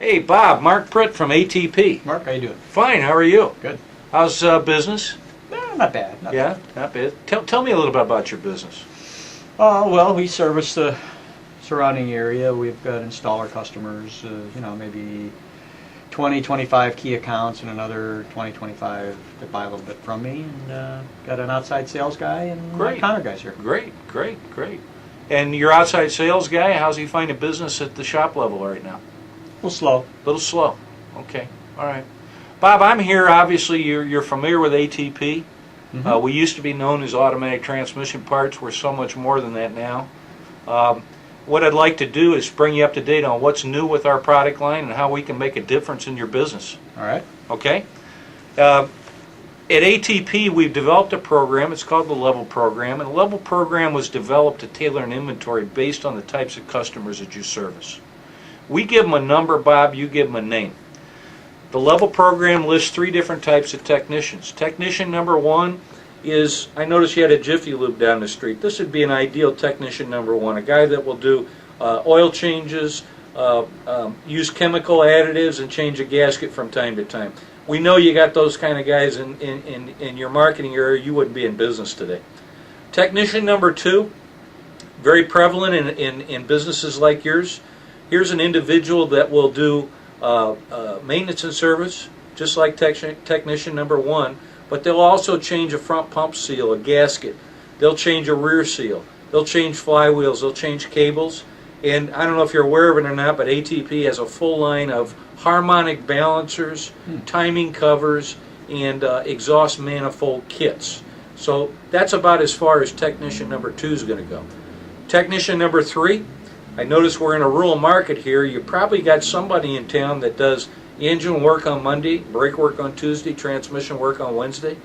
Hey, Bob, Mark Pritt from ATP. Mark, how you doing? Fine, how are you? Good. How's business? Not bad. Not Yeah, not bad. Tell me a little bit about your business. Well, we service the surrounding area. We've got installer customers, maybe 20, 25 key accounts and another 20, 25 that buy a little bit from me. And got an outside sales guy and Great. counter guys here. Great. And your outside sales guy, how's he finding business at the shop level right now? A little slow. A little slow. Okay, all right. Bob, I'm here. Obviously, you're familiar with ATP. Mm-hmm. We used to be known as Automatic Transmission Parts. We're so much more than that now. What I'd like to do is bring you up to date on what's new with our product line and how we can make a difference in your business. All right. Okay? At ATP, we've developed a program. It's called the Level Program. And the Level Program was developed to tailor an inventory based on the types of customers that you service. We give them a number, Bob. You give them a name. The Level Program lists 3 different types of technicians. Technician number 1 is, I noticed you had a Jiffy Lube down the street. This would be an ideal technician number 1, a guy that will do oil changes, use chemical additives, and change a gasket from time to time. We know you got those kind of guys in your marketing area. You wouldn't be in business today. Technician number 2, very prevalent in businesses like yours. Here's an individual that will do maintenance and service, just like technician number 1, but they'll also change a front pump seal, a gasket. They'll change a rear seal. They'll change flywheels. They'll change cables. And I don't know if you're aware of it or not, but ATP has a full line of harmonic balancers, timing covers, and exhaust manifold kits. So that's about as far as technician number 2 is going to go. Technician number 3, I notice we're in a rural market here. You probably got somebody in town that does engine work on Monday, brake work on Tuesday, transmission work on Wednesday.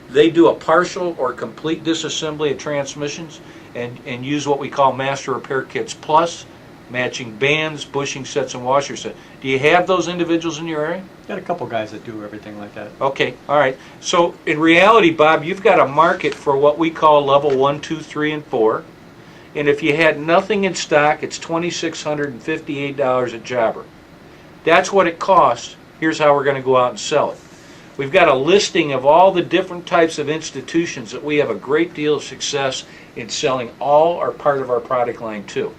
They do a partial or complete disassembly of transmissions and use what we call Master Repair Kits Plus, matching bands, bushing sets, and washer sets. Do you have those individuals in your area? Got a couple guys that do everything like that. Okay, all right. So in reality, Bob, you've got a market for what we call level 1, 2, 3, and 4. And if you had nothing in stock, it's $2,658 at Jobber. That's what it costs. Here's how we're going to go out and sell it. We've got a listing of all the different types of institutions that we have a great deal of success in selling all or part of our product line to.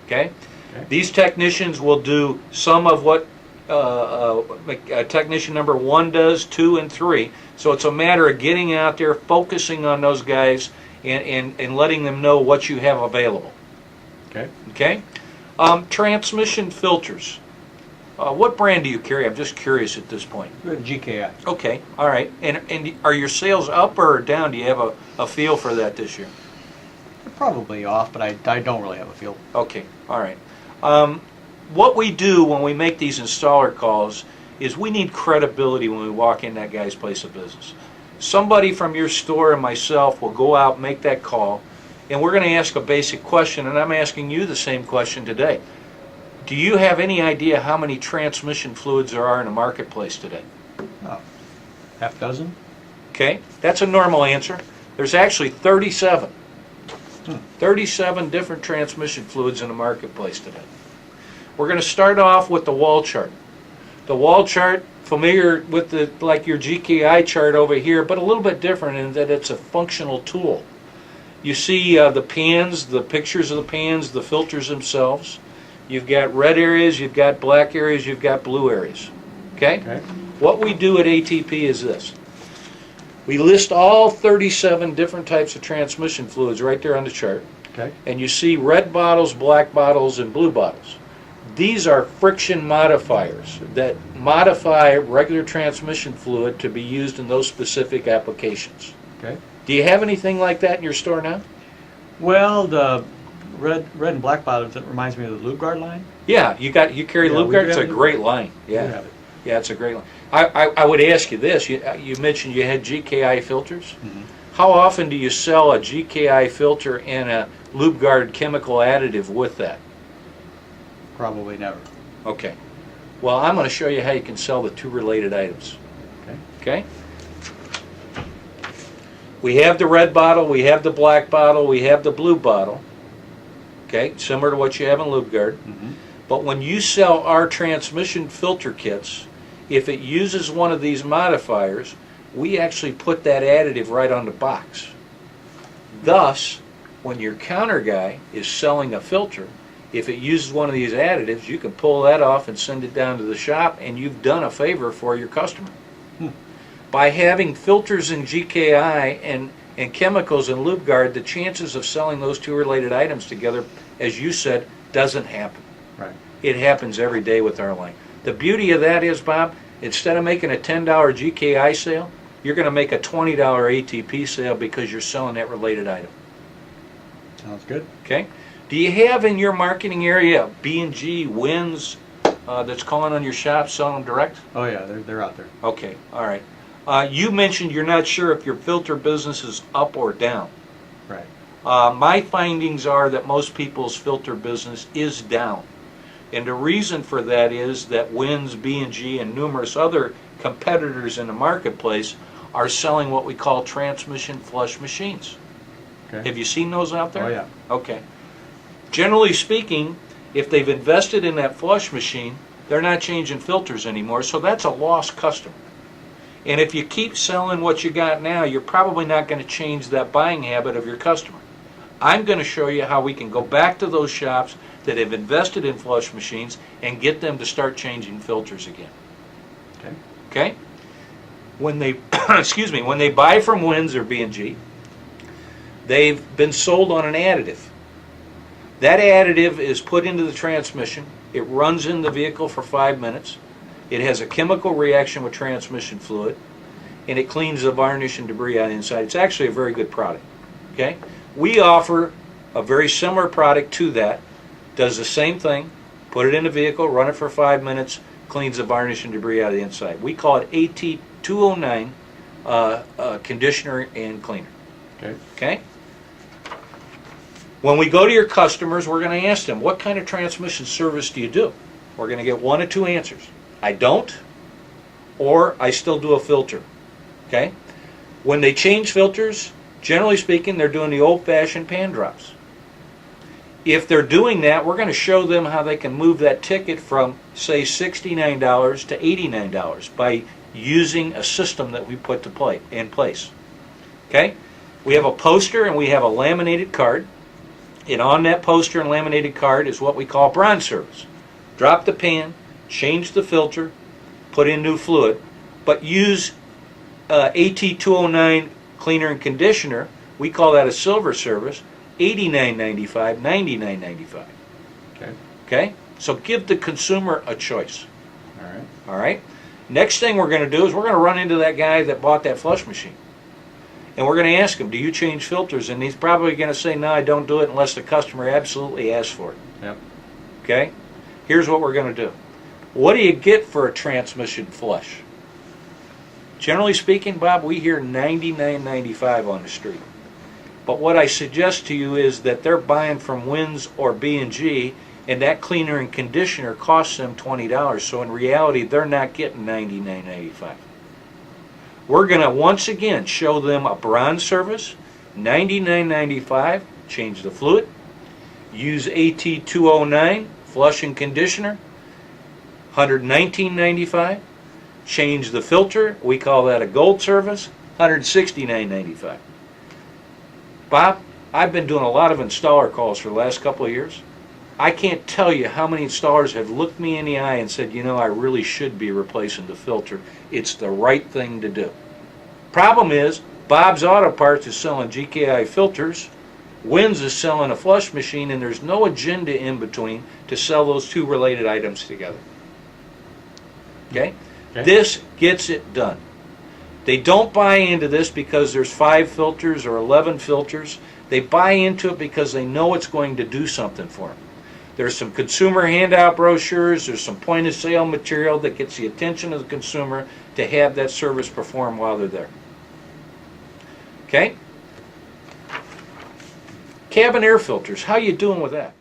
Okay? These technicians will do some of what technician number 1 does, 2, and 3. So it's a matter of getting out there, focusing on those guys, and letting them know what you have available. Okay? Transmission filters. What brand do you carry? I'm just curious at this point. GKI. Okay, all right. And are your sales up or down? Do you have a feel for that this year? They're probably off, but I don't really have a feel. Okay, all right. What we do when we make these installer calls is we need credibility when we walk in that guy's place of business. Somebody from your store and myself will go out and make that call, and we're going to ask a basic question, and I'm asking you the same question today. Do you have any idea how many transmission fluids there are in the marketplace today? Half dozen? Okay, that's a normal answer. There's actually 37. 37 different transmission fluids in the marketplace today. We're going to start off with the wall chart. The wall chart, familiar with like your GKI chart over here, but a little bit different in that it's a functional tool. You see the pans, the pictures of the pans, the filters themselves. You've got red areas, you've got black areas, you've got blue areas. Okay? What we do at ATP is this. We list all 37 different types of transmission fluids right there on the chart. And you see red bottles, black bottles, and blue bottles. These are friction modifiers that modify regular transmission fluid to be used in those specific applications. Do you have anything like that in your store now? Well, the red and black bottles, that reminds me of the Lube Guard line. Yeah, you carry Lube Guard. It's a great line. Yeah, it's a great line. I would ask you this. You mentioned you had GKI filters. How often do you sell a GKI filter and a Lube Guard chemical additive with that? Probably never. Okay. Well, I'm going to show you how you can sell the 2 related items. Okay? We have the red bottle, we have the black bottle, we have the blue bottle. Okay, similar to what you have in Lube Guard. But when you sell our transmission filter kits, if it uses one of these modifiers, we actually put that additive right on the box. Thus, when your counter guy is selling a filter, if it uses one of these additives, you can pull that off and send it down to the shop, and you've done a favor for your customer. By having filters in GKI and chemicals in LubeGuard, the chances of selling those two related items together, as you said, doesn't happen. Right. It happens every day with our line. The beauty of that is, Bob, instead of making a $10 GKI sale, you're going to make a $20 ATP sale because you're selling that related item. Sounds good. Okay? Do you have in your marketing area B&G, Wins, that's calling on your shop, selling them direct? Oh yeah, they're out there. Okay, all right. You mentioned you're not sure if your filter business is up or down. Right. My findings are that most people's filter business is down. And the reason for that is that Wins, B&G, and numerous other competitors in the marketplace are selling what we call transmission flush machines. Okay. Have you seen those out there? Oh yeah. Okay. Generally speaking, if they've invested in that flush machine, they're not changing filters anymore, so that's a lost customer. And if you keep selling what you got now, you're probably not going to change that buying habit of your customer. I'm going to show you how we can go back to those shops that have invested in flush machines and get them to start changing filters again. Okay. Okay? When they, excuse me, when they buy from Wins or B&G, they've been sold on an additive. That additive is put into the transmission. It runs in the vehicle for 5 minutes. It has a chemical reaction with transmission fluid, and it cleans the varnish and debris on the inside. It's actually a very good product. Okay? We offer a very similar product to that. Does the same thing. Put it in the vehicle, run it for 5 minutes, cleans the varnish and debris out of the inside. We call it AT209 conditioner and cleaner. Okay. Okay? When we go to your customers, we're going to ask them, what kind of transmission service do you do? We're going to get one of two answers. I don't, or I still do a filter. Okay? When they change filters, generally speaking, they're doing the old-fashioned pan drops. If they're doing that, we're going to show them how they can move that ticket from, say, $69 to $89 by using a system that we put in place. Okay? We have a poster and we have a laminated card. And on that poster and laminated card is what we call bronze service. Drop the pan, change the filter, put in new fluid, but use AT209 cleaner and conditioner. We call that a silver service, $89.95, $99.95. Okay. Okay? So give the consumer a choice. All right. All right? Next thing we're going to do is we're going to run into that guy that bought that flush machine. And we're going to ask him, do you change filters? And he's probably going to say, no, I don't do it unless the customer absolutely asks for it. Yep. Okay? Here's what we're going to do. What do you get for a transmission flush? Generally speaking, Bob, we hear $99.95 on the street. But what I suggest to you is that they're buying from Wins or B&G, and that cleaner and conditioner costs them $20. So in reality, they're not getting $99.95. We're going to once again show them a bronze service, $99.95, change the fluid, use AT209 flush and conditioner, $119.95, change the filter, we call that a gold service, $169.95. Bob, I've been doing a lot of installer calls for the last couple of years. I can't tell you how many installers have looked me in the eye and said, you know, I really should be replacing the filter. It's the right thing to do. Problem is, Bob's Auto Parts is selling GKI filters, Wins is selling a flush machine, and there's no agenda in between to sell those two related items together. Okay? This gets it done. They don't buy into this because there's 5 filters or 11 filters. They buy into it because they know it's going to do something for them. There's some consumer handout brochures, there's some point of sale material that gets the attention of the consumer to have that service performed while they're there. Okay? Cabin air filters, how you doing with that?